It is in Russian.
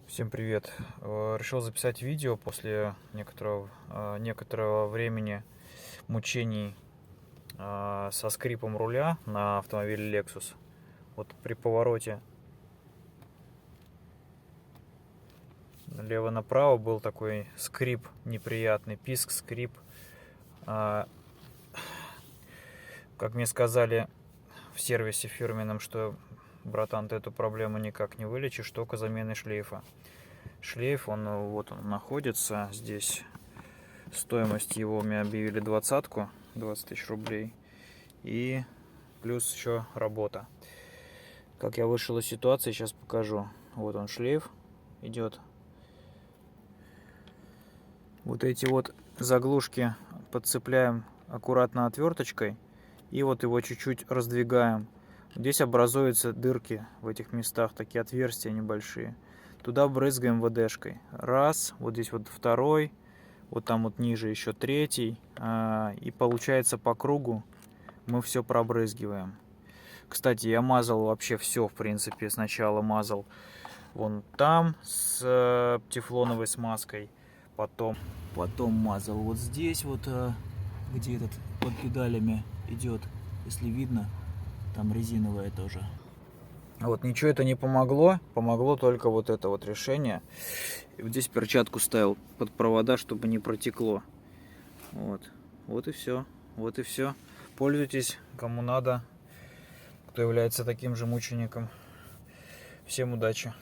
Всем привет! Решил записать видео после некоторого времени мучений со скрипом руля на автомобиле Lexus. Вот при повороте налево-направо был такой скрип неприятный, писк, скрип. Как мне сказали в сервисе фирменном, что, братан, ты эту проблему никак не вылечишь, только заменой шлейфа. Шлейф, он находится здесь. Стоимость его мне объявили 20 тысяч рублей. И плюс еще работа. Как я вышел из ситуации, сейчас покажу. Вот он, шлейф идет. Вот эти вот заглушки подцепляем аккуратно отверточкой. И вот его чуть-чуть раздвигаем. Здесь образуются дырки в этих местах, такие отверстия небольшие. Туда брызгаем ВДшкой. Раз, вот здесь вот второй, вот там вот ниже еще третий. И получается по кругу мы все пробрызгиваем. Кстати, я мазал вообще все, в принципе, сначала мазал вон там с тефлоновой смазкой, потом мазал вот здесь вот, где этот под педалями идет, если видно, там резиновая тоже. Вот ничего это не помогло, помогло только вот это вот решение. И вот здесь перчатку ставил под провода, чтобы не протекло. Вот и все, вот и все. Пользуйтесь, кому надо, кто является таким же мучеником. Всем удачи!